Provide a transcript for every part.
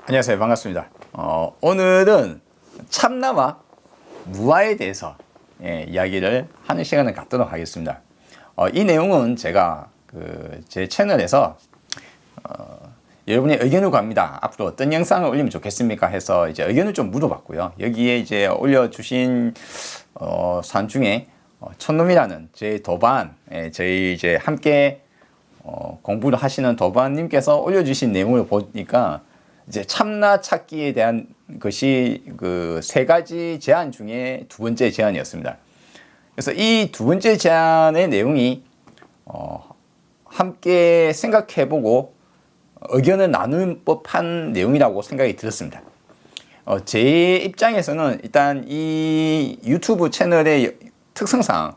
안녕하세요. 반갑습니다. 오늘은 참나와 무아에 대해서 이야기를 하는 시간을 갖도록 하겠습니다. 이 내용은 제가 제 채널에서 여러분의 의견을 구합니다. 앞으로 어떤 영상을 올리면 좋겠습니까? 해서 이제 의견을 좀 물어봤고요. 여기에 이제 올려주신 사안 중에 촌놈이라는 제 도반, 저희 이제 함께 공부를 하시는 도반님께서 올려주신 내용을 보니까 이제 참나 찾기에 대한 것이 그 세 가지 제안 중에 두 번째 제안이었습니다. 그래서 이 두 번째 제안의 내용이 함께 생각해보고 의견을 나눌 법한 내용이라고 생각이 들었습니다. 제 입장에서는 일단 이 유튜브 채널의 특성상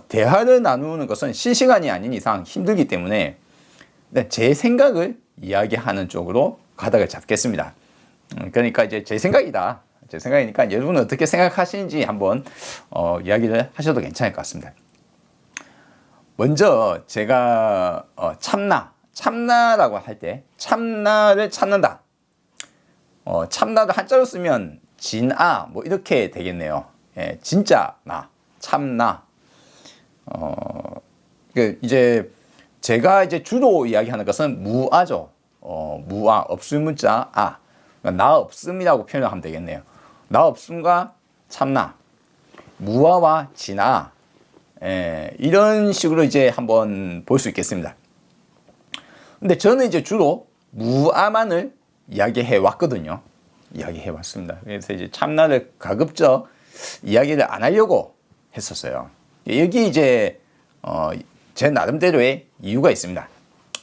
대화를 나누는 것은 실시간이 아닌 이상 힘들기 때문에 제 생각을 이야기하는 쪽으로 가닥을 잡겠습니다. 그러니까 이제 제 생각이다. 제 생각이니까 여러분은 어떻게 생각하시는지 한번 이야기를 하셔도 괜찮을 것 같습니다. 먼저 제가 참나라고 할 때 참나를 찾는다. 참나를 한자로 쓰면 진아 뭐 이렇게 되겠네요. 진짜 나 참나. 이제 제가 이제 주로 이야기하는 것은 무아죠. 무아 없을 문자 아. 그러니까 나 없음이라고 표현하면 되겠네요. 나 없음과 참나, 무아와 진아, 이런 식으로 이제 한번 볼 수 있겠습니다. 근데 저는 이제 주로 무아만을 이야기해 왔거든요. 이야기해 왔습니다. 그래서 이제 참나를 가급적 이야기를 안 하려고 했었어요. 여기 이제 제 나름대로의 이유가 있습니다.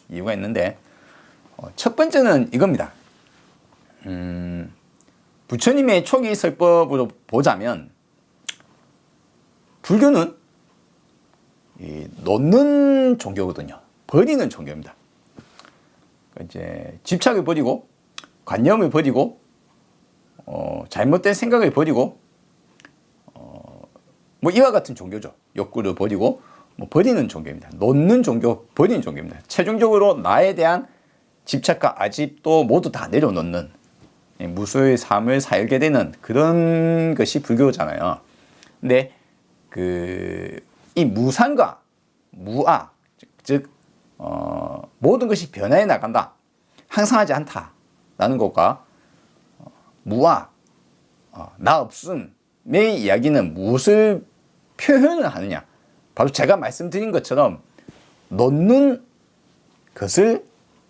이유가 있는데 첫 번째는 이겁니다. 부처님의 초기 설법으로 보자면 불교는 놓는 종교거든요. 버리는 종교입니다. 이제 집착을 버리고 관념을 버리고 잘못된 생각을 버리고 뭐 이와 같은 종교죠. 욕구를 버리고 뭐 버리는 종교입니다. 놓는 종교, 버리는 종교입니다. 최종적으로 나에 대한 집착과 아집도 모두 다 내려놓는 무소의 삶을 살게 되는 그런 것이 불교잖아요. 근데 이 무상과 무아, 즉 모든 것이 변화해 나간다, 항상하지 않다라는 것과 무아, 나 없음의 이야기는 무엇을 표현을 하느냐? 바로 제가 말씀드린 것처럼 놓는 것을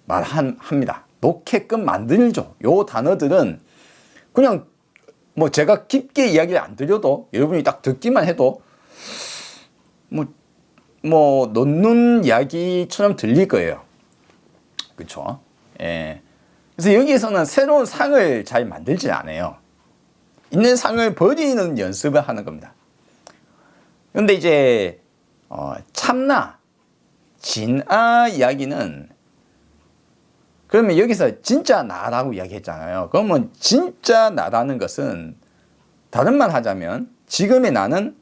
말합니다. 놓게끔 만들죠. 요 단어들은 그냥 뭐 제가 깊게 이야기를 안 드려도 여러분이 딱 듣기만 해도 뭐 놓는 이야기처럼 들릴 거예요. 그렇죠? 예. 그래서 여기에서는 새로운 상을 잘 만들지 않아요. 있는 상을 버리는 연습을 하는 겁니다. 그런데 이제 참나, 진아 이야기는 그러면 여기서 진짜 나라고 이야기했잖아요. 그러면 진짜 나라는 것은 다른 말 하자면 지금의 나는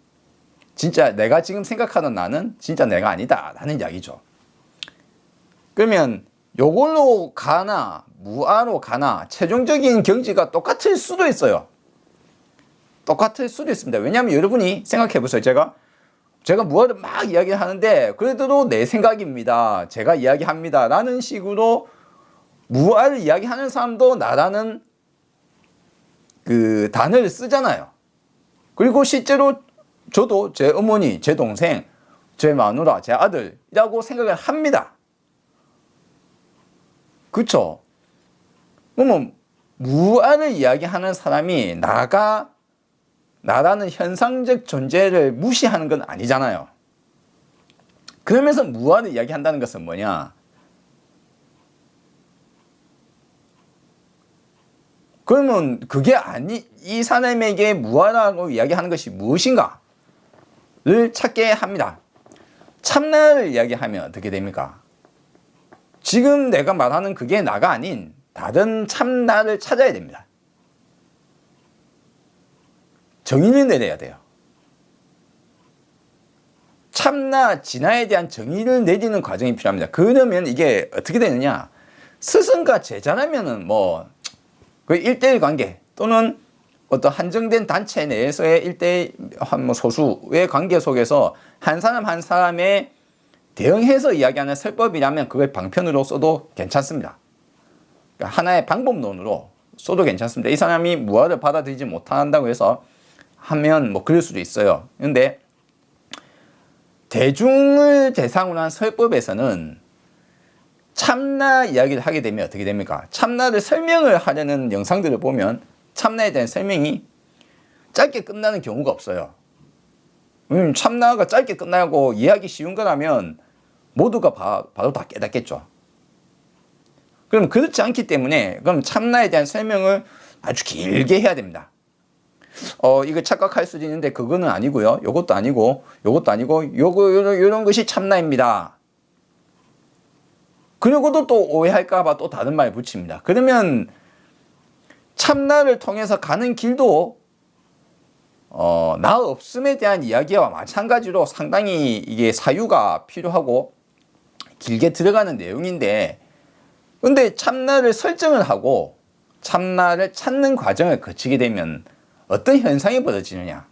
진짜 내가 지금 생각하는 나는 진짜 내가 아니다 라는 이야기죠. 그러면 요걸로 가나 무아로 가나 최종적인 경지가 똑같을 수도 있어요. 똑같을 수도 있습니다. 왜냐하면 여러분이 생각해 보세요. 제가 무아를 막 이야기하는데 그래도 내 생각입니다. 제가 이야기합니다 라는 식으로 무아를 이야기하는 사람도 나라는 그 단어를 쓰잖아요. 그리고 실제로 저도 제 어머니, 제 동생, 제 마누라, 제 아들이라고 생각을 합니다. 그렇죠? 그러면 무아를 이야기하는 사람이 나라는 현상적 존재를 무시하는 건 아니잖아요. 그러면서 무아를 이야기한다는 것은 뭐냐? 그러면 그게 이 사람에게 무아라고 이야기하는 것이 무엇인가를 찾게 합니다. 참나를 이야기하면 어떻게 됩니까? 지금 내가 말하는 그게 나가 아닌 다른 참나를 찾아야 됩니다. 정의를 내려야 돼요. 참나, 진화에 대한 정의를 내리는 과정이 필요합니다. 그러면 이게 어떻게 되느냐? 스승과 제자라면은 뭐 그 1대1 관계 또는 어떤 한정된 단체 내에서의 1대1 뭐 소수의 관계 속에서 한 사람 한 사람의 대응해서 이야기하는 설법이라면 그걸 방편으로 써도 괜찮습니다. 그러니까 하나의 방법론으로 써도 괜찮습니다. 이 사람이 무화를 받아들이지 못한다고 해서 하면 뭐 그럴 수도 있어요. 그런데 대중을 대상으로 한 설법에서는 참나 이야기를 하게 되면 어떻게 됩니까? 참나를 설명을 하려는 영상들을 보면 참나에 대한 설명이 짧게 끝나는 경우가 없어요. 참나가 짧게 끝나고 이해하기 쉬운 거라면 모두가 바로 다 깨닫겠죠. 그럼 그렇지 않기 때문에 그럼 참나에 대한 설명을 아주 길게 해야 됩니다. 이거 착각할 수도 있는데 그거는 아니고요. 요것도 아니고 요것도 아니고 요런 것이 참나입니다. 그러고도 또 오해할까봐 또 다른 말 붙입니다. 그러면 참나를 통해서 가는 길도 나 없음에 대한 이야기와 마찬가지로 상당히 이게 사유가 필요하고 길게 들어가는 내용인데, 근데 참나를 설정을 하고 참나를 찾는 과정을 거치게 되면 어떤 현상이 벌어지느냐?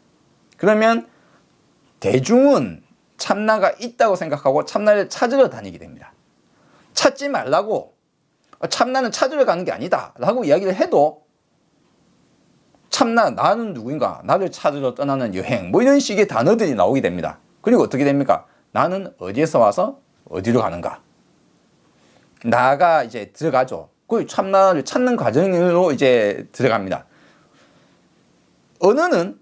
그러면 대중은 참나가 있다고 생각하고 참나를 찾으러 다니게 됩니다. 찾지 말라고, 참나는 찾으러 가는 게 아니다 라고 이야기를 해도 참나, 나는 누구인가, 나를 찾으러 떠나는 여행, 뭐 이런 식의 단어들이 나오게 됩니다. 그리고 어떻게 됩니까? 나는 어디에서 와서 어디로 가는가? 나가 이제 들어가죠. 그 참나를 찾는 과정으로 이제 들어갑니다. 언어는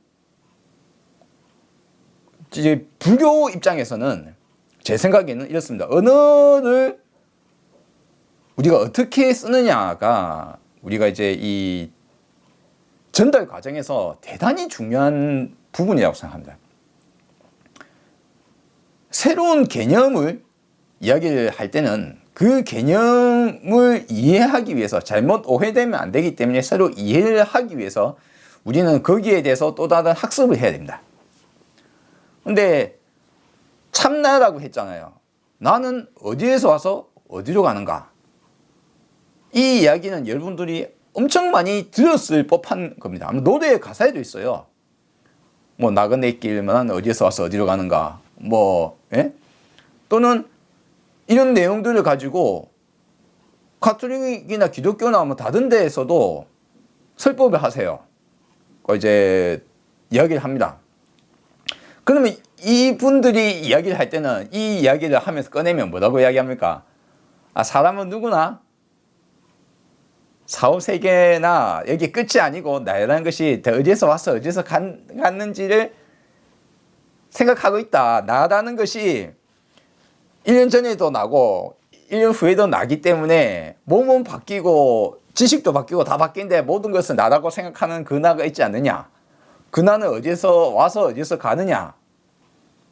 이제 불교 입장에서는 제 생각에는 이렇습니다. 언어를 우리가 어떻게 쓰느냐가 우리가 이제 이 전달 과정에서 대단히 중요한 부분이라고 생각합니다. 새로운 개념을 이야기를 할 때는 그 개념을 이해하기 위해서 잘못 오해되면 안 되기 때문에 새로 이해를 하기 위해서 우리는 거기에 대해서 또 다른 학습을 해야 됩니다. 근데 참나라고 했잖아요. 나는 어디에서 와서 어디로 가는가? 이 이야기는 여러분들이 엄청 많이 들었을 법한 겁니다. 노래의 가사에도 있어요. 뭐 나그네 길만 어디에서 와서 어디로 가는가? 또는 이런 내용들을 가지고 가톨릭이나 기독교나 뭐 다른 데에서도 설법을 하세요. 이제 이야기를 합니다. 그러면 이분들이 이야기를 할 때는 이 이야기를 하면서 꺼내면 뭐라고 이야기합니까? 사람은 누구나 사후세계나 여기 끝이 아니고 나라는 것이 어디에서 와서 어디에서 갔는지를 생각하고 있다. 나라는 것이 1년 전에도 나고 1년 후에도 나기 때문에 몸은 바뀌고 지식도 바뀌고 다 바뀐데 모든 것은 나라고 생각하는 그 나가 있지 않느냐. 그 나는 어디에서 와서 어디에서 가느냐.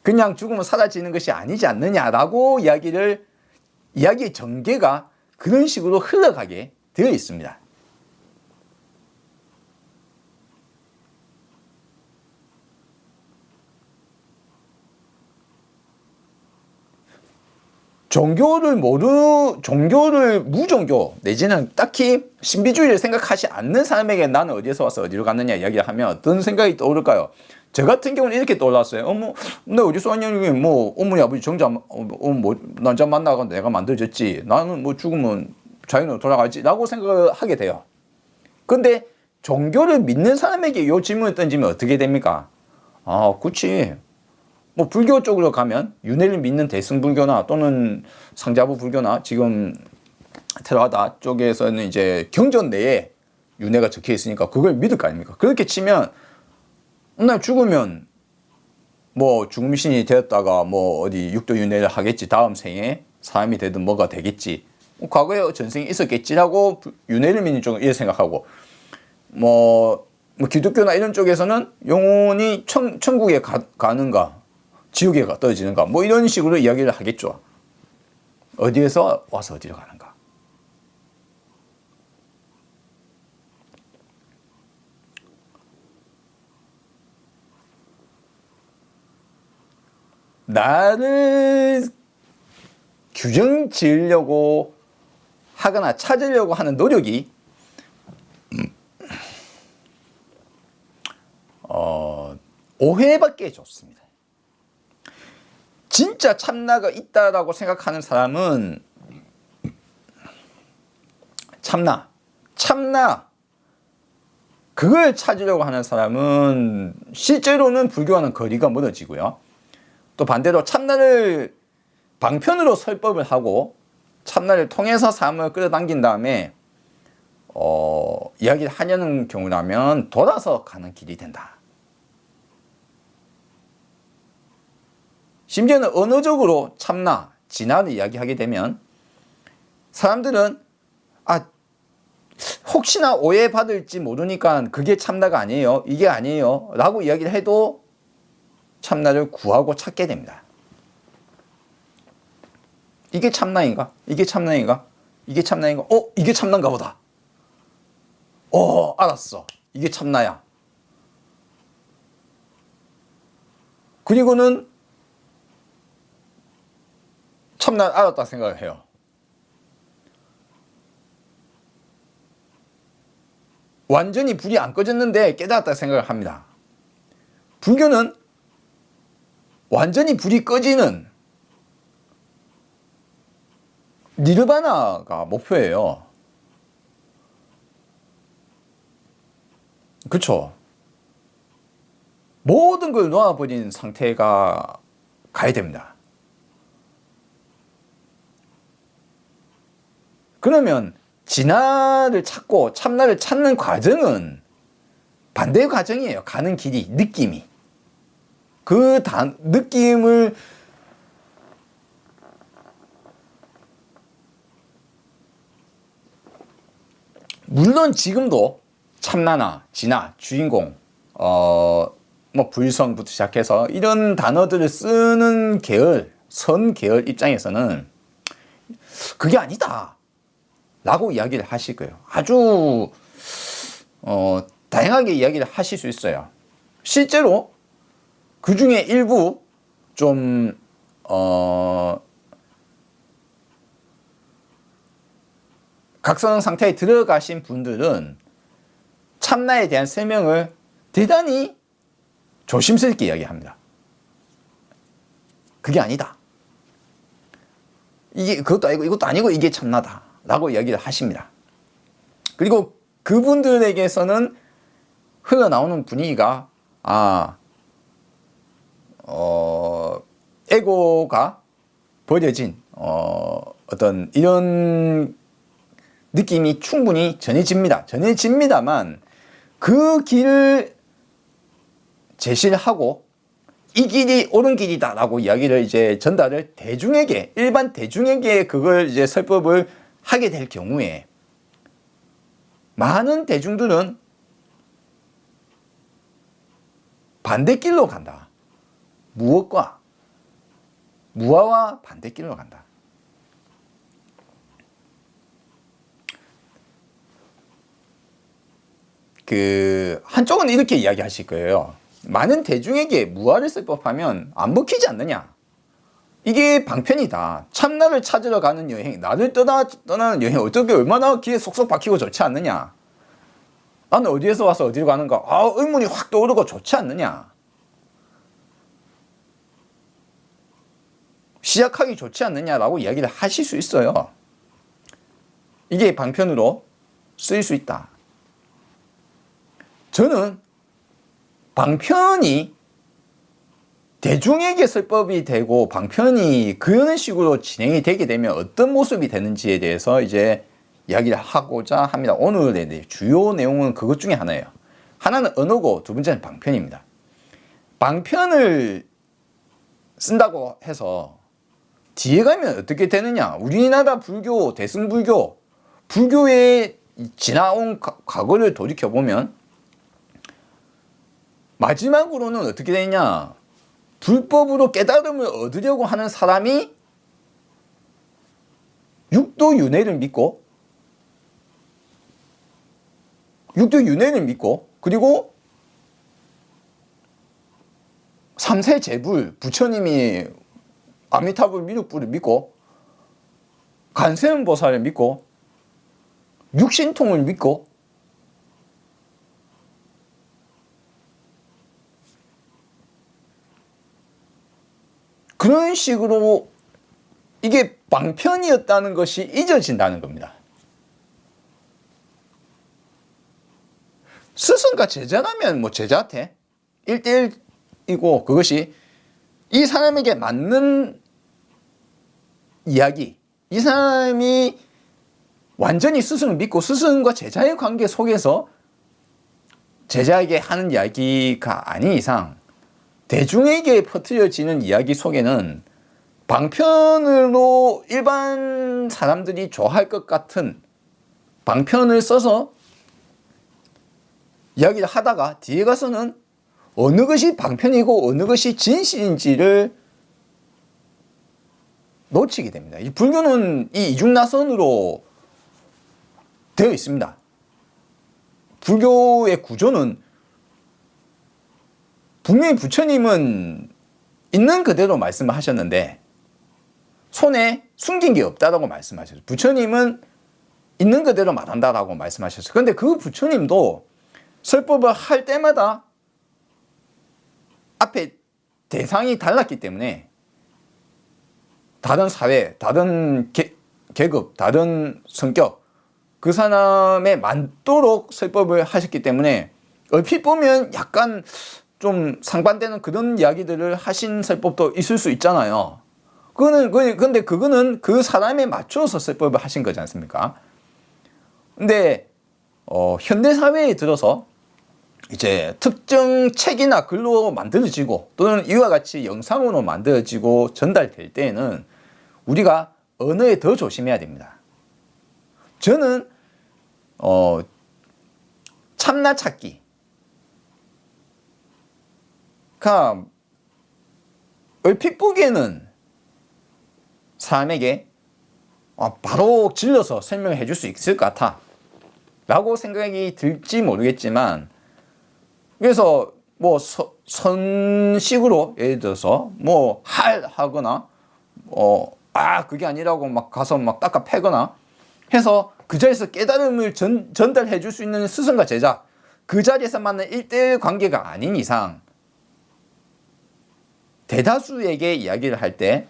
그냥 죽으면 사라지는 것이 아니지 않느냐라고 이야기의 전개가 그런 식으로 흘러가게 되어 있습니다. 종교를 무종교 내지는 딱히 신비주의를 생각하지 않는 사람에게 나는 어디에서 와서 어디로 갔느냐 이야기를 하면 어떤 생각이 떠오를까요? 저 같은 경우는 이렇게 떠올랐어요. 나 어디서 왔냐니, 어머니 아버지 남자 만나고 내가 만들어졌지. 나는 죽으면 자연으로 돌아가지 라고 생각을 하게 돼요. 근데 종교를 믿는 사람에게 이 질문을 던지면 어떻게 됩니까? 그치. 불교 쪽으로 가면 윤회를 믿는 대승불교나 또는 상자부 불교나 지금 테라와다 쪽에서는 이제 경전 내에 윤회가 적혀 있으니까 그걸 믿을 거 아닙니까? 그렇게 치면 나 죽으면 죽음신이 되었다가 어디 육도윤회를 하겠지. 다음 생에 사람이 되든 뭐가 되겠지. 과거에 전생이 있었겠지라고 윤회를 믿는 쪽은 이렇게 생각하고 기독교나 이런 쪽에서는 영혼이 천국에 가는가 지옥에 떨어지는가 이런 식으로 이야기를 하겠죠. 어디에서 와서 어디로 가는가. 나를 규정 지으려고 하거나 찾으려고 하는 노력이 오해받기에 좋습니다. 진짜 참나가 있다라고 생각하는 사람은 참나 그걸 찾으려고 하는 사람은 실제로는 불교와는 거리가 멀어지고요. 또 반대로 참나를 방편으로 설법을 하고 참나를 통해서 삶을 끌어당긴 다음에 이야기를 하려는 경우라면 돌아서 가는 길이 된다. 심지어는 언어적으로 참나, 진화를 이야기하게 되면 사람들은 혹시나 오해받을지 모르니까 그게 참나가 아니에요, 이게 아니에요 라고 이야기를 해도 참나를 구하고 찾게 됩니다. 이게 참나인가? 이게 참나인가? 이게 참나인가? 이게 참나인가 보다. 알았어. 이게 참나야. 그리고는 참나를 알았다 생각을 해요. 완전히 불이 안 꺼졌는데 깨달았다 생각을 합니다. 불교는 완전히 불이 꺼지는 니르바나가 목표예요. 그렇죠? 모든 걸 놓아버린 상태가 가야 됩니다. 그러면 진화를 찾고 참나를 찾는 과정은 반대의 과정이에요. 가는 길이, 느낌이. 그 느낌을 물론 지금도 참나나 진화, 주인공, 불성부터 시작해서 이런 단어들을 쓰는 계열, 선 계열 입장에서는 그게 아니다 라고 이야기를 하실 거예요. 아주 다양하게 이야기를 하실 수 있어요. 실제로 그 중에 일부 좀 각성 상태에 들어가신 분들은 참나에 대한 설명을 대단히 조심스럽게 이야기합니다. 그게 아니다. 이게 그것도 아니고 이것도 아니고 이게 참나다 라고 이야기를 하십니다. 그리고 그분들에게서는 흘러나오는 분위기가 에고가 버려진 어떤 이런 느낌이 충분히 전해집니다만 그 길을 제시를 하고 이 길이 옳은 길이다 라고 이야기를 이제 전달을 대중에게, 일반 대중에게 그걸 이제 설법을 하게 될 경우에 많은 대중들은 반대길로 간다. 무아와 반대길로 간다. 한쪽은 이렇게 이야기하실 거예요. 많은 대중에게 무아를 설법하면 안 먹히지 않느냐. 이게 방편이다. 참나를 찾으러 가는 여행, 나를 떠나는 여행 어떻게 얼마나 귀에 쏙쏙 박히고 좋지 않느냐. 나는 어디에서 와서 어디로 가는가. 의문이 확 떠오르고 좋지 않느냐. 시작하기 좋지 않느냐라고 이야기를 하실 수 있어요. 이게 방편으로 쓰일 수 있다. 저는 방편이 대중에게 설법이 되고 방편이 그런 식으로 진행이 되게 되면 어떤 모습이 되는지에 대해서 이제 이야기를 하고자 합니다. 오늘의 주요 내용은 그것 중에 하나예요. 하나는 언어고 두 번째는 방편입니다. 방편을 쓴다고 해서 뒤에 가면 어떻게 되느냐. 우리나라 불교, 대승불교, 불교에 지나온 과거를 돌이켜보면 마지막으로는 어떻게 되냐. 불법으로 깨달음을 얻으려고 하는 사람이 육도윤회를 믿고 그리고 삼세제불, 부처님이 아미타불 미륵불을 믿고 관세음보살을 믿고 육신통을 믿고 그런 식으로 이게 방편이었다는 것이 잊어진다는 겁니다. 스승과 제자라면 뭐 제자한테 1대1이고 그것이 이 사람에게 맞는 이야기, 이 사람이 완전히 스승을 믿고 스승과 제자의 관계 속에서 제자에게 하는 이야기가 아닌 이상 대중에게 퍼뜨려지는 이야기 속에는 방편으로 일반 사람들이 좋아할 것 같은 방편을 써서 이야기를 하다가 뒤에 가서는 어느 것이 방편이고 어느 것이 진실인지를 놓치게 됩니다. 이 불교는 이 이중나선으로 되어 있습니다. 불교의 구조는 분명히 부처님은 있는 그대로 말씀을 하셨는데 손에 숨긴 게 없다라고 말씀하셨어요. 부처님은 있는 그대로 말한다라고 말씀하셨어요. 그런데 그 부처님도 설법을 할 때마다 앞에 대상이 달랐기 때문에 다른 사회, 다른 계급, 다른 성격 그 사람에 맞도록 설법을 하셨기 때문에 얼핏 보면 약간 좀 상반되는 그런 이야기들을 하신 설법도 있을 수 있잖아요. 근데 그거는 그 사람에 맞춰서 설법을 하신 거지 않습니까? 근데 현대 사회에 들어서 이제 특정 책이나 글로 만들어지고 또는 이와 같이 영상으로 만들어지고 전달될 때에는 우리가 언어에 더 조심해야 됩니다. 저는 참나 찾기 가 얼핏 보기에는 사람에게 바로 질러서 설명해 줄 수 있을 것 같아 라고 생각이 들지 모르겠지만 그래서 뭐 선식으로 예를 들어서 뭐 하거나 그게 아니라고 막 가서 막 닦아 패거나 해서 그 자리에서 깨달음을 전달해 줄 수 있는 스승과 제자 그 자리에서 만난 1대1 관계가 아닌 이상 대다수에게 이야기를 할 때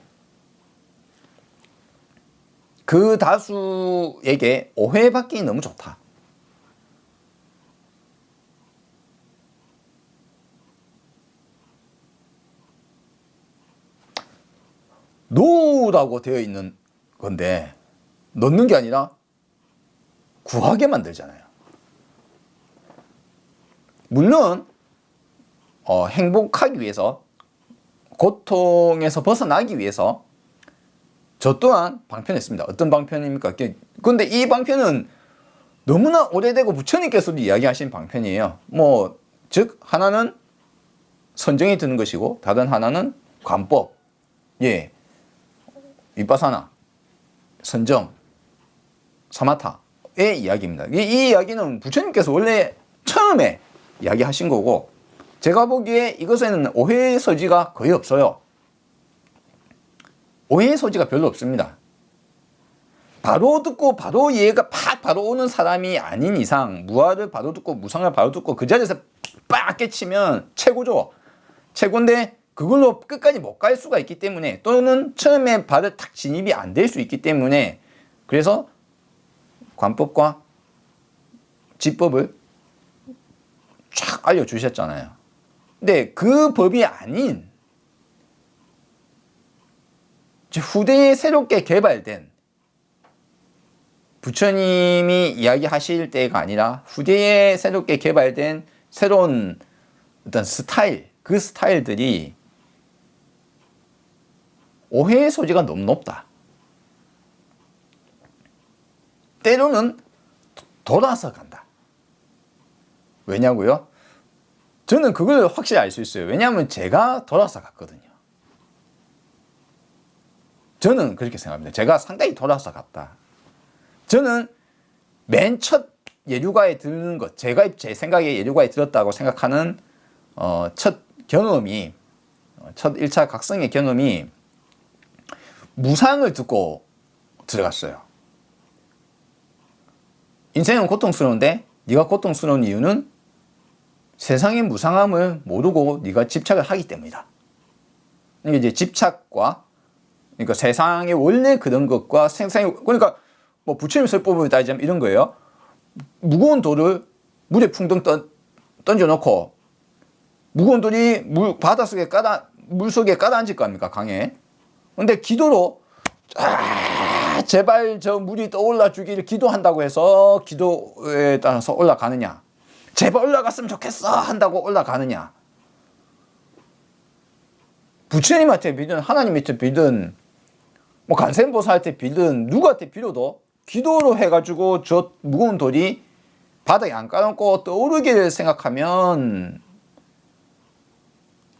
그 다수에게 오해받기 너무 좋다. 놓으라고 되어 있는 건데 넣는 게 아니라 구하게 만들잖아요. 물론 행복하기 위해서 고통에서 벗어나기 위해서 저 또한 방편했습니다. 어떤 방편입니까? 그런데 이 방편은 너무나 오래되고 부처님께서도 이야기하신 방편이에요. 즉 하나는 선정이 드는 것이고 다른 하나는 관법, 위파사나, 선정, 사마타의 이야기입니다. 이 이야기는 부처님께서 원래 처음에 이야기하신 거고 제가 보기에 이것에는 오해의 소지가 거의 없어요. 오해의 소지가 별로 없습니다. 바로 듣고 바로 이해가 바로 오는 사람이 아닌 이상 무아를 바로 듣고 무상을 바로 듣고 그 자리에서 빡 깨치면 최고죠. 최고인데 그걸로 끝까지 못 갈 수가 있기 때문에 또는 처음에 발을 탁 진입이 안 될 수 있기 때문에 그래서 관법과 지법을 쫙 알려주셨잖아요. 근데 그 법이 아닌 후대에 새롭게 개발된 부처님이 이야기하실 때가 아니라 후대에 새롭게 개발된 새로운 어떤 스타일, 그 스타일들이 오해의 소지가 너무 높다. 때로는 돌아서 간다. 왜냐고요? 저는 그걸 확실히 알 수 있어요. 왜냐하면 제가 돌아서 갔거든요. 저는 그렇게 생각합니다. 제가 상당히 돌아서 갔다. 저는 맨 첫 예류가에 드는 것, 제가 제 생각에 예류가에 들었다고 생각하는 첫 경험이, 첫 1차 각성의 경험이 무상을 듣고 들어갔어요. 인생은 고통스러운데 네가 고통스러운 이유는 세상의 무상함을 모르고 네가 집착을 하기 때문이다. 이게 이제 집착과, 그러니까 세상에 원래 그런 것과 세상에, 그러니까 뭐 부처님 설법을 따지자면 이런 거예요. 무거운 돌을 물에 풍덩 던져놓고 무거운 돌이 바닷속에 물속에 가라앉을 거 아닙니까, 강에. 근데 기도로 제발 저 물이 떠올라 주기를 기도한다고 해서 기도에 따라서 올라가느냐, 제발 올라갔으면 좋겠어 한다고 올라가느냐. 부처님한테 빌든 하나님한테 빌든 뭐 관세음보살한테 빌든 누구한테 빌어도 기도로 해가지고 저 무거운 돌이 바닥에 안 깔아놓고 떠오르기를 생각하면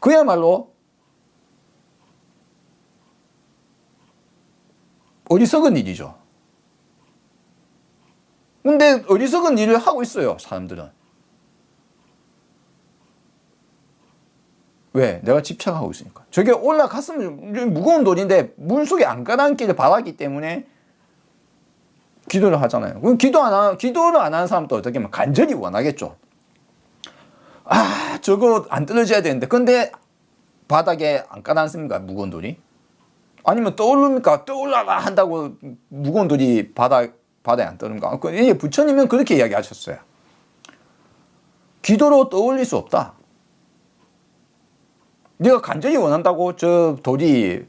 그야말로 어리석은 일이죠. 근데 어리석은 일을 하고 있어요, 사람들은. 왜? 내가 집착하고 있으니까. 저게 올라갔으면 무거운 돌인데 물속에 안 가라앉기를 바라기 때문에 기도를 하잖아요. 그럼 기도를 안 하는 사람도 어떻게 하면 간절히 원하겠죠. 아, 저거 안 떨어져야 되는데. 근데 바닥에 안 가라앉습니까, 무거운 돌이? 아니면 떠오릅니까? 떠올라라 한다고 무거운 돌이 바다에 안 떠오릅니까? 부처님은 그렇게 이야기하셨어요. 기도로 떠올릴 수 없다. 네가 간절히 원한다고 저 돌이,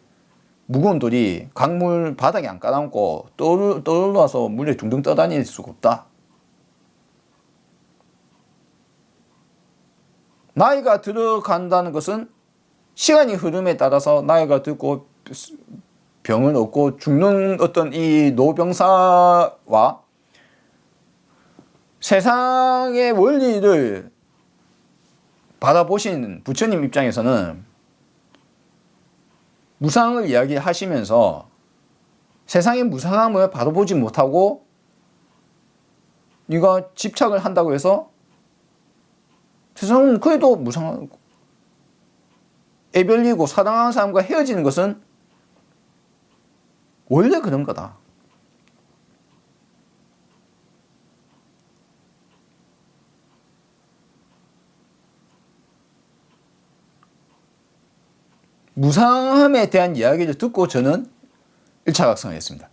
무거운 돌이 강물 바닥에 안 깔아앉고 떠올라서 물에 둥둥 떠다닐 수가 없다. 나이가 들어간다는 것은 시간이 흐름에 따라서 나이가 들고 병을 얻고 죽는 어떤 이 노병사와 세상의 원리를 바라보신 부처님 입장에서는 무상을 이야기하시면서 세상의 무상함을 바라보지 못하고 네가 집착을 한다고 해서 세상은 그래도 무상하고 애별리고 사랑하는 사람과 헤어지는 것은 원래 그런 거다. 무상함에 대한 이야기를 듣고 저는 1차 각성을 했습니다.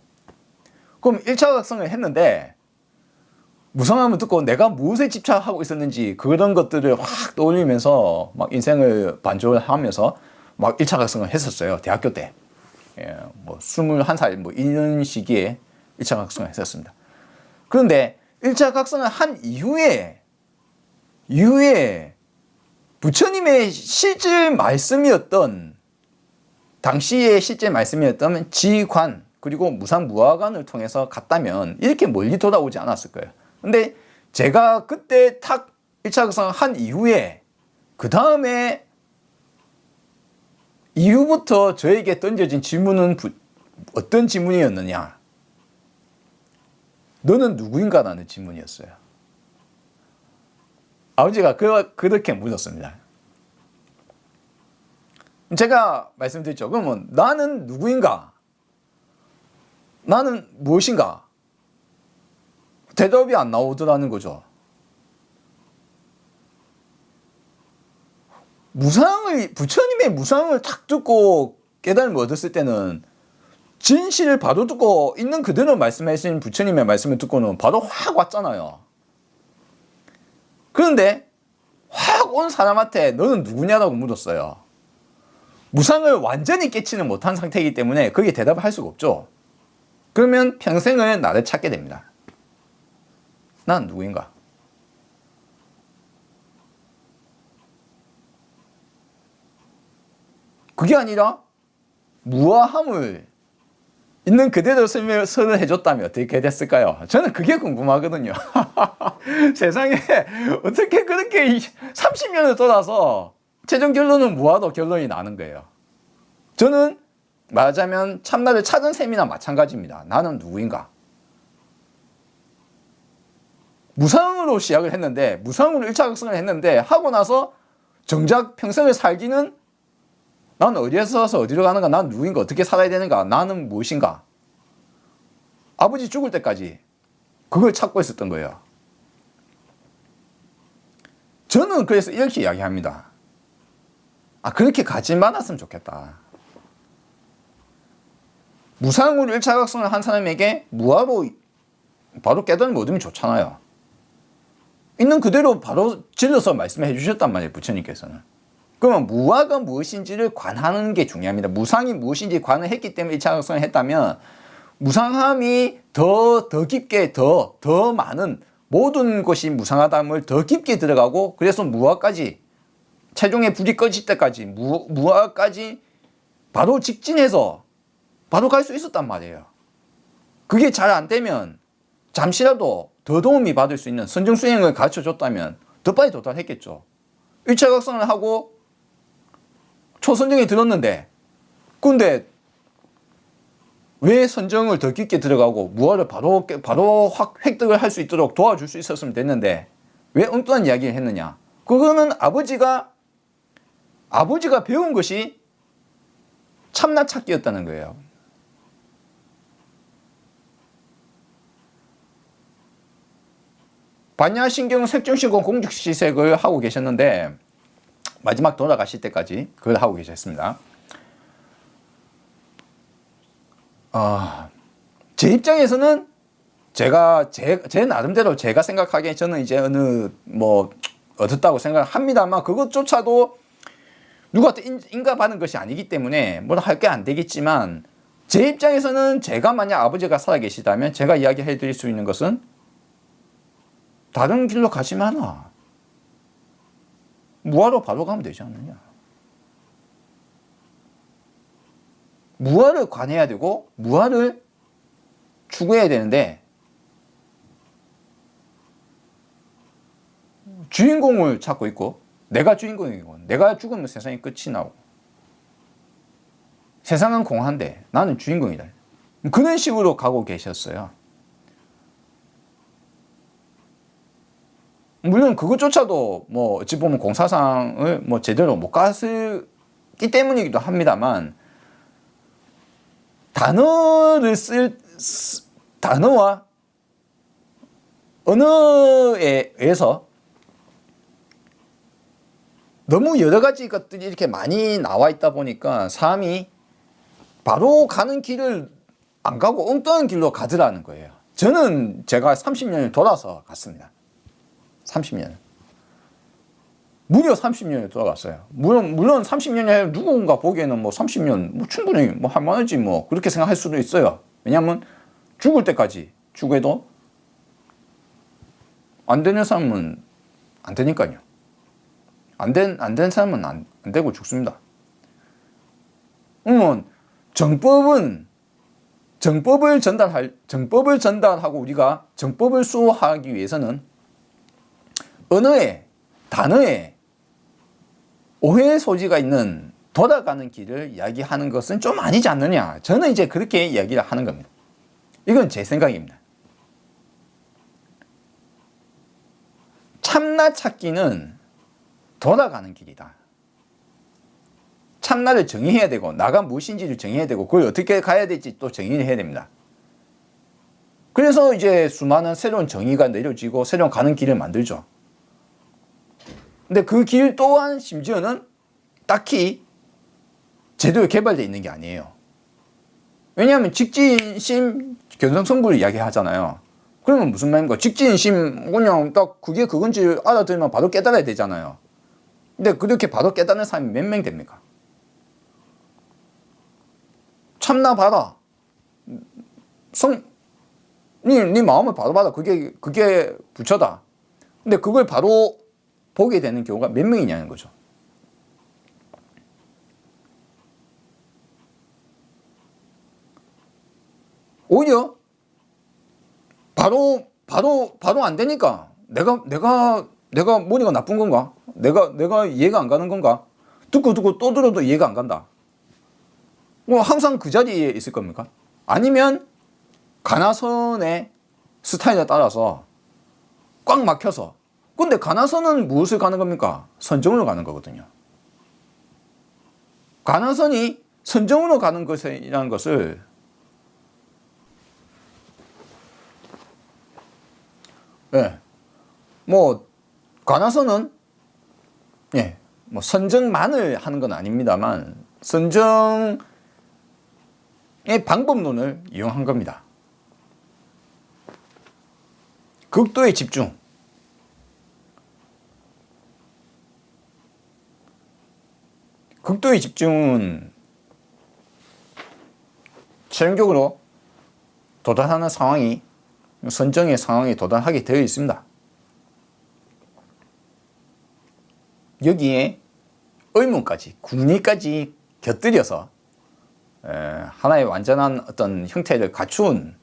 그럼 1차 각성을 했는데 무상함을 듣고 내가 무엇에 집착하고 있었는지 그런 것들을 확 떠올리면서 막 인생을 반조하면서 막 1차 각성을 했었어요. 대학교 때. 뭐 21살 뭐 이런 시기에 1차 각성을 했었습니다. 그런데 1차 각성을 한 이후에 부처님의 실질 말씀이었던, 당시의 실제 말씀이었다면 지관 그리고 무상무화관을 통해서 갔다면 이렇게 멀리 돌아오지 않았을 거예요. 근데 제가 그때 탁 1차 각성을 한 이후에 그 다음에 이후부터 저에게 던져진 질문은 어떤 질문이었느냐? 너는 누구인가? 라는 질문이었어요. 아버지가 그렇게 물었습니다. 제가 말씀드렸죠. 그러면 나는 누구인가? 나는 무엇인가? 대답이 안 나오더라는 거죠. 부처님의 무상을 탁 듣고 깨달음을 얻었을 때는 진실을 바로 듣고 있는 그대로 말씀하신 부처님의 말씀을 듣고는 바로 확 왔잖아요. 그런데 확 온 사람한테 너는 누구냐라고 물었어요. 무상을 완전히 깨치는 못한 상태이기 때문에 거기에 대답을 할 수가 없죠. 그러면 평생을 나를 찾게 됩니다. 난 누구인가? 그게 아니라 무아함을 있는 그대로 설명을 해줬다면 어떻게 됐을까요? 저는 그게 궁금하거든요. 세상에 어떻게 그렇게 30년을 돌아서 최종 결론은 무아도 결론이 나는 거예요. 저는 말하자면 참나를 찾은 셈이나 마찬가지입니다. 나는 누구인가? 무상으로 시작을 했는데, 무상으로 1차 각성을 했는데 하고 나서 정작 평생을 살기는 나는 어디에서 와서 어디로 가는가? 나는 누구인가? 어떻게 살아야 되는가? 나는 무엇인가? 아버지 죽을 때까지 그걸 찾고 있었던 거예요. 저는 그래서 이렇게 이야기합니다. 그렇게 가지 말았으면 좋겠다. 무상으로 1차 각성을 한 사람에게 무화로 바로 깨달음을 얻으면 좋잖아요. 있는 그대로 바로 질러서 말씀해 주셨단 말이에요, 부처님께서는. 그러면 무화가 무엇인지를 관하는 게 중요합니다. 무상이 무엇인지 관을 했기 때문에 1차 각성을 했다면 무상함이 더 깊게 더 많은 모든 것이 무상하다함을 더 깊게 들어가고, 그래서 무화까지 최종의 불이 꺼질 때까지 무화까지 바로 직진해서 바로 갈 수 있었단 말이에요. 그게 잘 안 되면 잠시라도 더 도움이 받을 수 있는 선정수행을 가르쳐 줬다면 더 빨리 도달했겠죠. 1차 각성을 하고 초선정에 들었는데, 근데 왜 선정을 더 깊게 들어가고 무화를 바로 확 획득을 할 수 있도록 도와줄 수 있었으면 됐는데 왜 엉뚱한 이야기를 했느냐? 그거는 아버지가 배운 것이 참나 찾기였다는 거예요. 반야신경 색중시공 공죽시색을 하고 계셨는데 마지막 돌아가실 때까지 그걸 하고 계셨습니다. 제 입장에서는 제 나름대로 제가 생각하기에 저는 이제 얻었다고 생각합니다만, 그것조차도 누구한테 인가받은 것이 아니기 때문에 뭐라 할 게 안 되겠지만, 제 입장에서는 제가 만약 아버지가 살아계시다면 제가 이야기해 드릴 수 있는 것은 다른 길로 가지 마라. 무화로 바로 가면 되지 않느냐. 무화를 관해야 되고 무화를 추구해야 되는데 주인공을 찾고 있고, 내가 주인공이고 내가 죽으면 세상이 끝이 나고 세상은 공한데 나는 주인공이다. 그런 식으로 가고 계셨어요. 물론 그것조차도 어찌 보면 공사상을 제대로 못 갔기 때문이기도 합니다만, 단어와 언어에 의해서 너무 여러 가지 것들이 이렇게 많이 나와 있다 보니까 사람이 바로 가는 길을 안 가고 엉뚱한 길로 가더라는 거예요. 저는 제가 30년을 돌아서 갔습니다. 30년. 무려 30년을 돌아갔어요. 물론 30년에 누군가 보기에는 30년 충분히 할만하지 그렇게 생각할 수도 있어요. 왜냐하면 죽을 때까지 죽어도 안 되는 사람은 안 되니까요. 안 된 사람은 안 되고 죽습니다. 그러면 정법을 전달하고 우리가 정법을 수호하기 위해서는 단어에 오해의 소지가 있는 돌아가는 길을 이야기하는 것은 좀 아니지 않느냐. 저는 이제 그렇게 이야기를 하는 겁니다. 이건 제 생각입니다. 참나 찾기는 돌아가는 길이다. 참나를 정의해야 되고 나가 무엇인지를 정의해야 되고 그걸 어떻게 가야 될지 또 정의를 해야 됩니다. 그래서 이제 수많은 새로운 정의가 내려지고 새로운 가는 길을 만들죠. 근데 그 길 또한 심지어는 딱히 제대로 개발되어 있는 게 아니에요. 왜냐하면 직진심 견성성불을 이야기하잖아요. 그러면 무슨 말입니까? 직진심 그냥 딱 그게 그건지 알아들으면 바로 깨달아야 되잖아요. 근데 그렇게 바로 깨닫는 사람이 몇 명 됩니까? 참나 봐라. 네 마음을 바로 봐라. 그게 부처다. 근데 그걸 바로 보게 되는 경우가 몇 명이냐는 거죠. 오히려 바로 안 되니까 내가 머리가 나쁜 건가? 내가 이해가 안 가는 건가? 듣고 또 들어도 이해가 안 간다. 항상 그 자리에 있을 겁니까? 아니면 가나선의 스타일에 따라서 꽉 막혀서, 근데 가나선은 무엇을 가는 겁니까? 선정으로 가는 거거든요. 가나선이 선정으로 가는 것이라는 것을 가나선은 선정만을 하는 건 아닙니다만 선정을 방법론을 이용한 겁니다. 극도의 집중. 극도의 집중은 최종적으로 도달하는 상황이 선정의 상황에 도달하게 되어 있습니다. 여기에 의문까지, 궁리까지 곁들여서 하나의 완전한 어떤 형태를 갖춘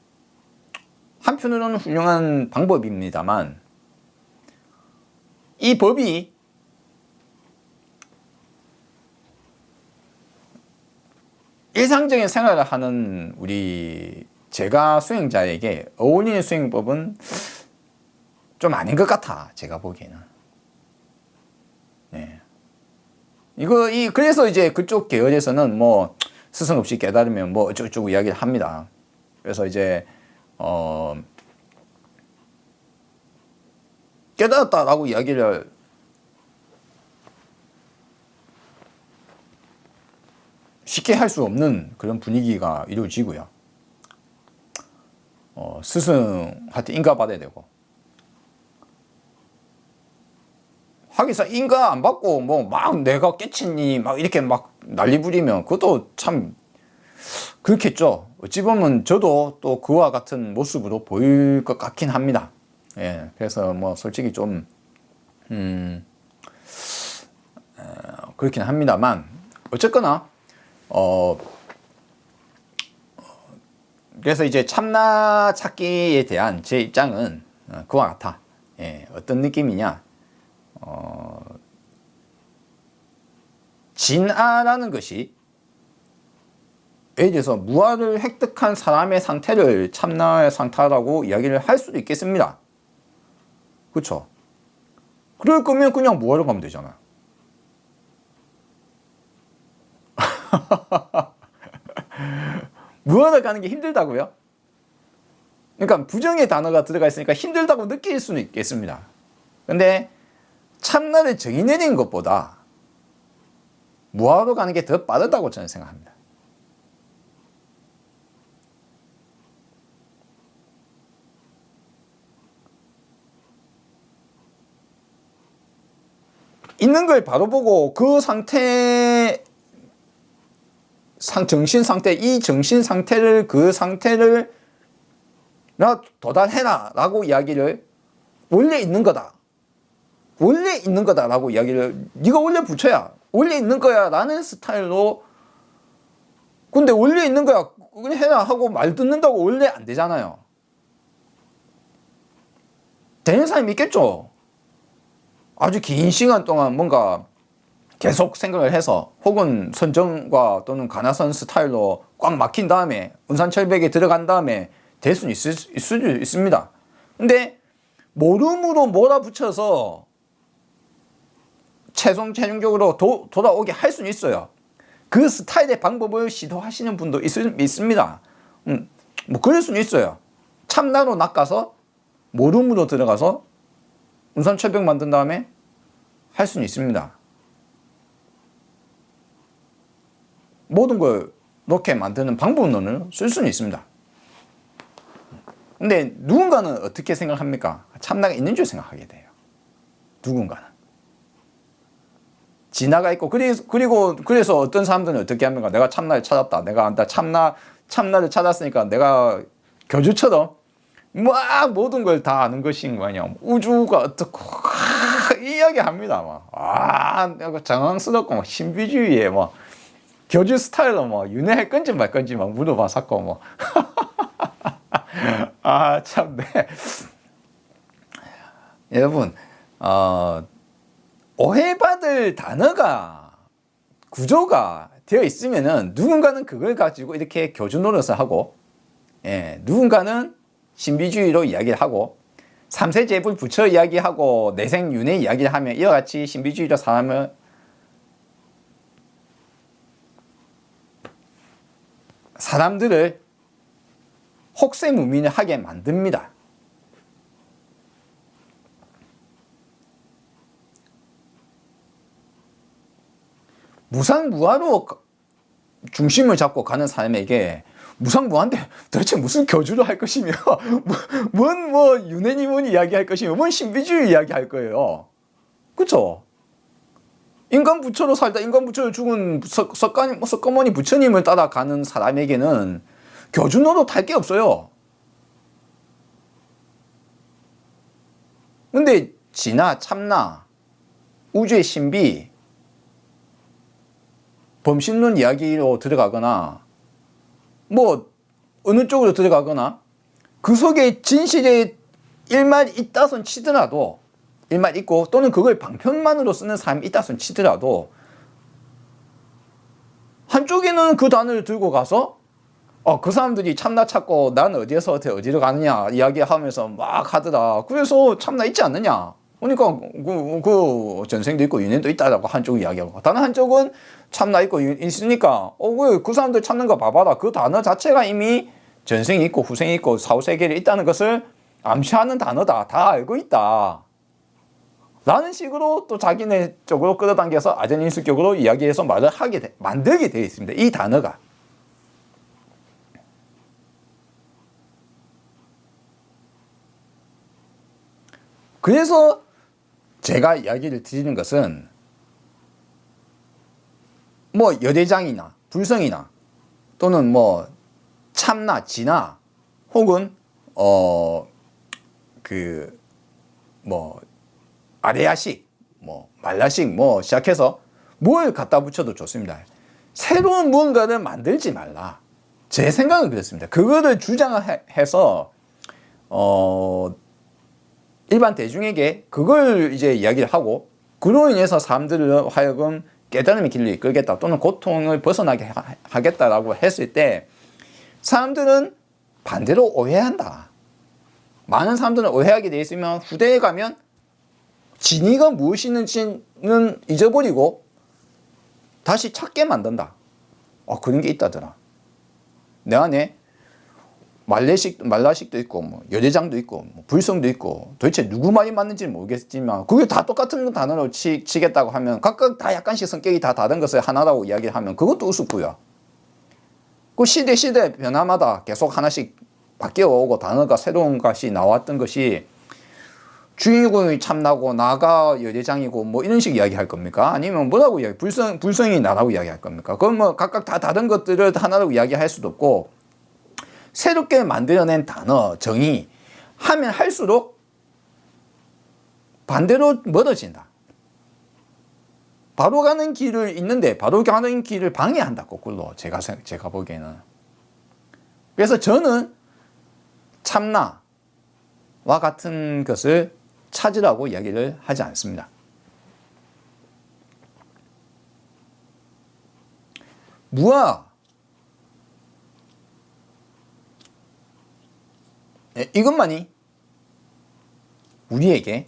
한편으로는 훌륭한 방법입니다만, 이 법이 일상적인 생활을 하는 우리 제가 수행자에게 어울리는 수행법은 좀 아닌 것 같아, 제가 보기에는. 네. 그래서 이제 그쪽 계열에서는 뭐 스승 없이 깨달으면 뭐 어쩌고저쩌고 이야기를 합니다. 그래서 이제 깨달았다라고 이야기를 쉽게 할 수 없는 그런 분위기가 이루어지고요. 스승한테 인가받아야 되고, 하기사 인가 안 받고 뭐 막 내가 깨치니 막 이렇게 막 난리 부리면 그것도 참 그렇겠죠. 어찌 보면 저도 또 그와 같은 모습으로 보일 것 같긴 합니다. 예, 그래서 뭐 솔직히 좀 그렇긴 합니다만, 어쨌거나 그래서 이제 참나 찾기에 대한 제 입장은 그와 같아. 예, 어떤 느낌이냐? 진아라는 것이, 예를 들어서 무아를 획득한 사람의 상태를 참나의 상태라고 이야기를 할 수도 있겠습니다. 그렇죠? 그럴 거면 그냥 무아로 가면 되잖아. 무아를 가는 게 힘들다고요? 그러니까 부정의 단어가 들어가 있으니까 힘들다고 느낄 수는 있겠습니다. 근데 참나를 정의내린 것보다 무아로 가는 게 더 빠르다고 저는 생각합니다. 있는 걸 바로 보고 그 상태, 정신 상태, 이 정신 상태를, 그 상태를 나 도달해라 라고 이야기를, 원래 있는 거다, 원래 있는 거다 라고 이야기를 네가 원래 부처야, 원래 있는 거야 라는 스타일로. 근데 원래 있는 거야 그냥 해라 하고 말 듣는다고 원래 안 되잖아요. 되는 사람이 있겠죠. 아주 긴 시간 동안 뭔가 계속 생각을 해서, 혹은 선정과 또는 가나선 스타일로 꽉 막힌 다음에 은산철벽에 들어간 다음에 될 수는 있을 수 있습니다. 근데 모름으로 몰아붙여서 최종적으로 돌아오게 할 수는 있어요. 그 스타일의 방법을 시도하시는 분도 있습니다. 뭐 그럴 수는 있어요. 참나로 낚아서 모름으로 들어가서 운산철벽 만든 다음에 할 수는 있습니다. 모든 걸 이렇게 만드는 방법론을 쓸 수는 있습니다. 근데 누군가는 어떻게 생각합니까? 참나가 있는 줄 생각하게 돼요. 누군가는. 진화가 있고, 그래서 어떤 사람들은 어떻게 합니까? 내가 참나를 찾았다. 내가 참나를 찾았으니까 내가 교주처럼 막 모든 걸 다 아는 것인 거냐. 우주가 어떻고 이야기합니다. 막 장황스럽고 막 신비주의에 막 교주 스타일로 막 윤회할 건지 말 건지 막 물어봐 샀고 뭐. 참, 네. 여러분, 오해받을 단어가, 구조가 되어 있으면은 누군가는 그걸 가지고 이렇게 교주 노릇을 하고, 누군가는 신비주의로 이야기를 하고, 삼세제불 부처 이야기하고 내생윤회 이야기를 하면 이와 같이 신비주의로 사람들을 혹세무민을 하게 만듭니다. 무상무화로 중심을 잡고 가는 사람에게 무상무한데 도대체 무슨 교주를 할 것이며 뭔 유네니몬 이야기할 것이며 뭔 신비주의 이야기할 거예요. 그쵸? 인간 부처로 살다 인간 부처로 죽은 석가모니 부처님을 따라가는 사람에게는 교주 노릇 할 게 없어요. 근데 진화, 참나, 우주의 신비, 범신론 이야기로 들어가거나 뭐 어느 쪽으로 들어가거나 그 속에 진실의 일말 있다손 치더라도 일말 있고 또는 그걸 방편만으로 쓰는 사람이 있다손 치더라도 한쪽에는 그 단어를 들고 가서 그 사람들이 참나 찾고 난 어디에서 어디로 가느냐 이야기하면서 막 하더라. 그래서 참나 있지 않느냐. 그러니까 그 전생도 있고 윤회도 있다라고 한쪽 이야기하고 다른 한쪽은 참나 있고 있으니까 그 사람들 찾는 거 봐봐라. 그 단어 자체가 이미 전생이 있고 후생이 있고 사후세계에 있다는 것을 암시하는 단어다. 다 알고 있다. 라는 식으로 또 자기네 쪽으로 끌어당겨서 아전인수격으로 이야기해서 말을 만들게 되어 있습니다. 이 단어가. 그래서 제가 이야기를 드리는 것은 뭐 여대장이나 불성이나 또는 뭐 참나, 진화 혹은 뭐 아레아식, 뭐 말라식 뭐 시작해서 뭘 갖다 붙여도 좋습니다. 새로운 무언가를 만들지 말라. 제 생각은 그렇습니다. 그거를 주장해서 일반 대중에게 그걸 이제 이야기를 하고 그로 인해서 사람들을 하여금 깨달음의 길로 이끌겠다 또는 고통을 벗어나게 하겠다라고 했을 때 사람들은 반대로 오해한다. 많은 사람들은 오해하게 돼 있으면 후대에 가면 진의가 무엇이는지는 잊어버리고 다시 찾게 만든다. 그런 게 있다더라. 내 안에 말라식도 있고 뭐 여대장도 있고 뭐 불성도 있고 도대체 누구 말이 맞는지는 모르겠지만 그게 다 똑같은 단어로 치겠다고 하면 각각 다 약간씩 성격이 다 다른 것을 하나라고 이야기를 하면 그것도 우습고요. 그 시대 변화마다 계속 하나씩 바뀌어오고 단어가 새로운 것이 나왔던 것이 주인공이 참나고 나가 여대장이고 뭐 이런 식 이야기할 겁니까? 아니면 뭐라고 불성이 나라고 이야기할 겁니까? 그건 뭐 각각 다 다른 것들을 하나라고 이야기할 수도 없고 새롭게 만들어낸 단어, 정의 하면 할수록 반대로 멀어진다. 바로 가는 길을 있는데 바로 가는 길을 방해한다. 거꾸로 제가 보기에는. 그래서 저는 참나와 같은 것을 찾으라고 이야기를 하지 않습니다. 무아 이것만이 우리에게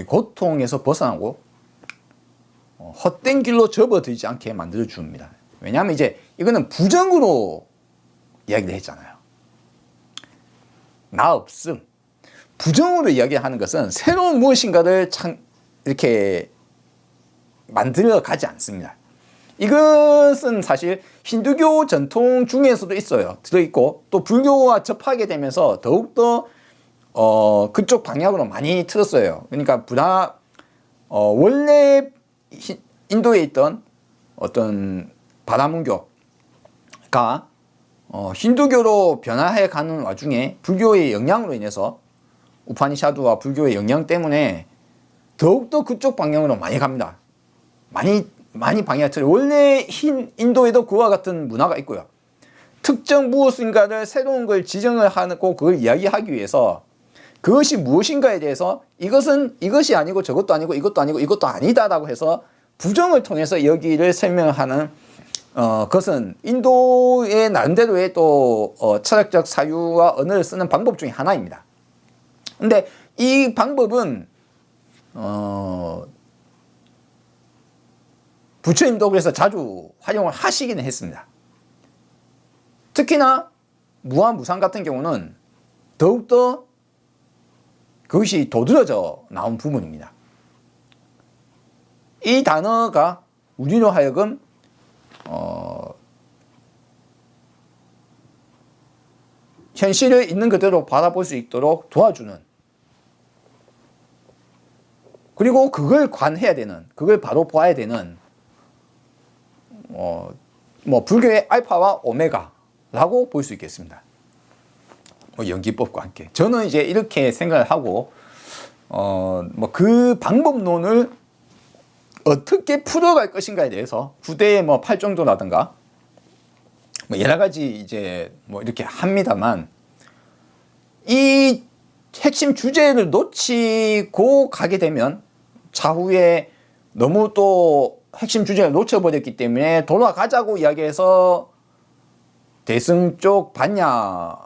고통에서 벗어나고 헛된 길로 접어들지 않게 만들어 줍니다. 왜냐하면 이제 이거는 부정으로 이야기를 했잖아요. 나 없음. 부정으로 이야기하는 것은 새로운 무엇인가를 이렇게 만들어 가지 않습니다. 이것은 사실 힌두교 전통 중에서도 있어요. 들어있고 또 불교와 접하게 되면서 더욱더 그쪽 방향으로 많이 틀었어요. 그러니까 원래 인도에 있던 어떤 바라문교가 힌두교로 변화해 가는 와중에 불교의 영향으로 인해서 우파니샤드와 불교의 영향 때문에 더욱더 그쪽 방향으로 많이 갑니다. 많이 방향을 틀어요. 원래 인도에도 그와 같은 문화가 있고요. 특정 무엇인가를 새로운 걸 지정을 하고 그걸 이야기하기 위해서 그것이 무엇인가에 대해서 이것이 아니고 저것도 아니고 이것도 아니고 이것도 아니다라고 해서 부정을 통해서 여기를 설명하는 그것은 인도의 나름대로의 또 철학적 사유와 언어를 쓰는 방법 중에 하나입니다. 근데 이 방법은 부처님도 그래서 자주 활용을 하시기는 했습니다. 특히나 무아무상 같은 경우는 더욱더 그것이 도드라져 나온 부분입니다. 이 단어가 우리로 하여금 현실을 있는 그대로 바라볼 수 있도록 도와주는, 그리고 그걸 관해야 되는, 그걸 바로 봐야 되는 불교의 알파와 오메가라고 볼 수 있겠습니다. 연기법과 함께. 저는 이제 이렇게 생각을 하고 그 방법론을 어떻게 풀어갈 것인가에 대해서 후대의 팔정도라든가 여러 가지 이제 이렇게 합니다만, 이 핵심 주제를 놓치고 가게 되면 차후에 너무 또 핵심 주제를 놓쳐버렸기 때문에 돌아가자고 이야기해서 대승 쪽 반야경들이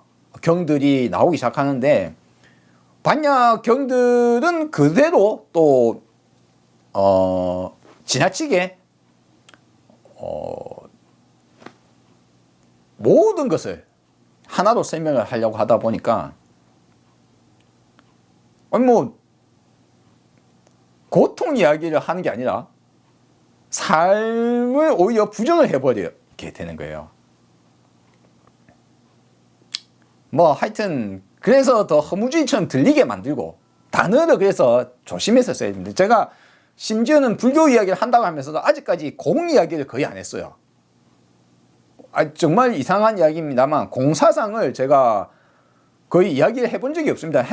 나오기 시작하는데, 반야경들은 그대로 또 지나치게 모든 것을 하나로 설명을 하려고 하다 보니까 고통 이야기를 하는 게 아니라 삶을 오히려 부정을 해버리게 되는 거예요. 하여튼 그래서 더 허무주의처럼 들리게 만들고, 단어를 그래서 조심해서 써야 됩니다. 제가 심지어는 불교 이야기를 한다고 하면서도 아직까지 공 이야기를 거의 안 했어요. 정말 이상한 이야기입니다만 공사상을 제가 거의 이야기를 해본 적이 없습니다.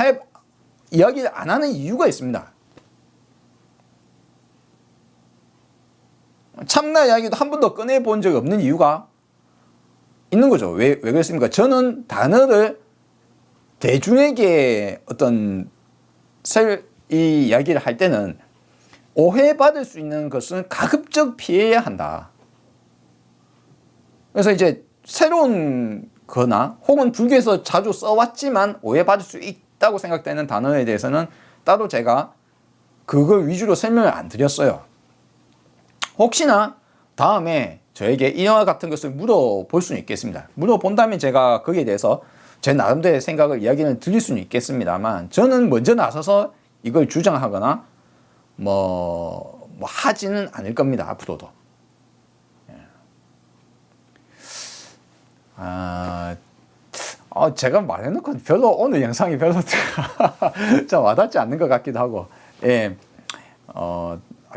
이야기를 안 하는 이유가 있습니다. 참나 이야기도 한 번도 꺼내본 적이 없는 이유가 있는 거죠. 왜 그랬습니까? 저는 단어를 대중에게 이 이야기를 할 때는 오해받을 수 있는 것은 가급적 피해야 한다. 그래서 이제 새로운 거나 혹은 불교에서 자주 써왔지만 오해받을 수 있다고 생각되는 단어에 대해서는 따로 제가 그걸 위주로 설명을 안 드렸어요. 혹시나 다음에 저에게 이와 같은 것을 물어볼 수는 있겠습니다. 물어본다면 제가 거기에 대해서 제 나름대로의 생각을 이야기는 드릴 수는 있겠습니다만, 저는 먼저 나서서 이걸 주장하거나 하지는 않을 겁니다. 앞으로도. 제가 말해놓고 별로 오늘 영상이 별로 좀 와닿지 않는 것 같기도 하고,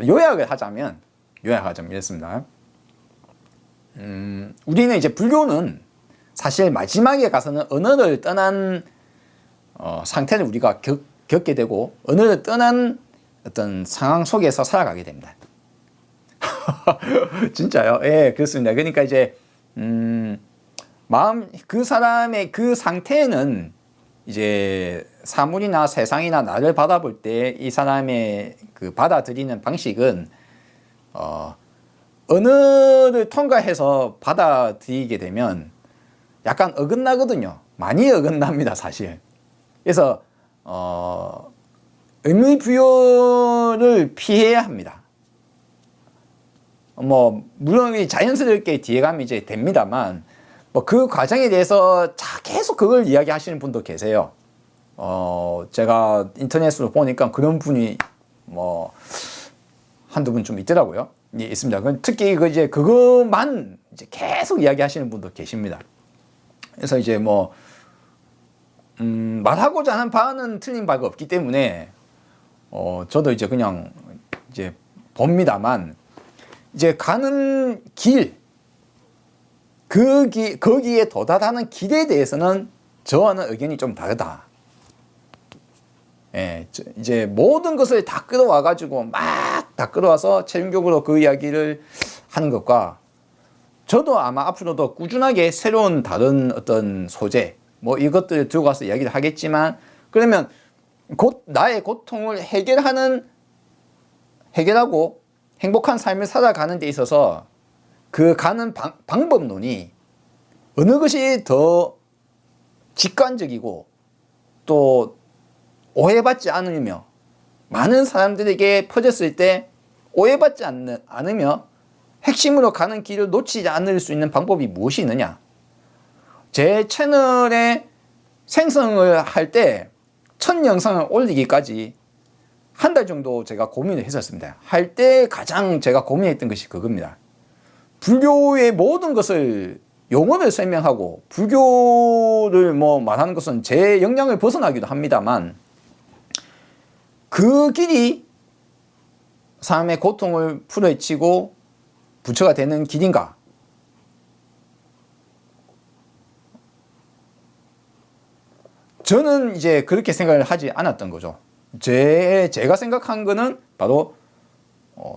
요약을 하자면 이렇습니다. 우리는 이제 불교는 사실 마지막에 가서는 언어를 떠난 상태를 우리가 겪게 되고, 언어를 떠난 어떤 상황 속에서 살아가게 됩니다. 진짜요? 예, 그렇습니다. 그러니까 이제 그 사람의 그 상태는 이제 사물이나 세상이나 나를 바라볼 때 이 사람의 그 받아들이는 방식은 언어를 통과해서 받아들이게 되면 약간 어긋나거든요. 많이 어긋납니다, 사실. 그래서 의미 부여를 피해야 합니다. 물론 자연스럽게 뒤에 가면 이제 됩니다만, 그 과정에 대해서 계속 그걸 이야기하시는 분도 계세요. 제가 인터넷으로 보니까 그런 분이 한두 분 좀 있더라고요. 예, 있습니다. 특히 이제 그것만 이제 계속 이야기하시는 분도 계십니다. 그래서 이제 말하고자 하는 바는 틀린 바가 없기 때문에 저도 이제 그냥 이제 봅니다만, 이제 가는 길, 거기에 도달하는 길에 대해서는 저와는 의견이 좀 다르다. 예, 이제 모든 것을 다 끌어와가지고 막 다 끌어와서 최종적으로 그 이야기를 하는 것과, 저도 아마 앞으로도 꾸준하게 새로운 다른 어떤 소재, 이것들을 들고 가서 이야기를 하겠지만, 그러면 나의 고통을 해결하고 행복한 삶을 살아가는 데 있어서 그 가는 방법론이 어느 것이 더 직관적이고 또 오해받지 않으며 많은 사람들에게 퍼졌을 때 오해받지 않으며 핵심으로 가는 길을 놓치지 않을 수 있는 방법이 무엇이 있느냐. 제 채널에 생성을 할 때 첫 영상을 올리기까지 한 달 정도 제가 고민을 했었습니다. 할 때 가장 제가 고민했던 것이 그겁니다. 불교의 모든 것을 용어를 설명하고 불교를 뭐 말하는 것은 제 역량을 벗어나기도 합니다만 그 길이 삶의 고통을 풀어헤치고 부처가 되는 길인가? 저는 이제 그렇게 생각을 하지 않았던 거죠. 제가 생각한 거는 바로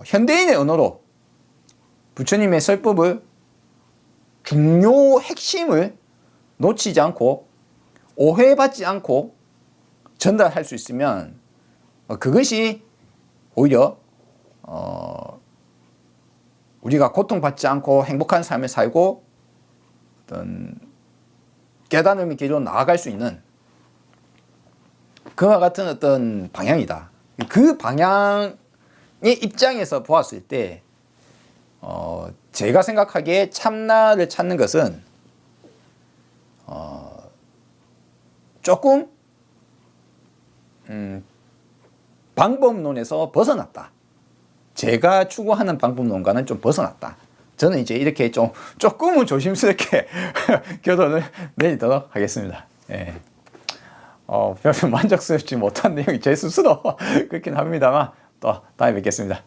현대인의 언어로 부처님의 설법을 중요 핵심을 놓치지 않고 오해받지 않고 전달할 수 있으면 그것이 오히려 우리가 고통받지 않고 행복한 삶을 살고 어떤 깨달음의 길로 나아갈 수 있는 그와 같은 어떤 방향이다. 그 방향의 입장에서 보았을 때 제가 생각하기에 참나를 찾는 것은 조금 방법론에서 벗어났다. 제가 추구하는 방법론과는 좀 벗어났다. 저는 이제 이렇게 조금은 조심스럽게 결론을 내리도록 하겠습니다. 예. 별로 만족스럽지 못한 내용이 제 스스로 그렇긴 합니다만 또 다음에 뵙겠습니다.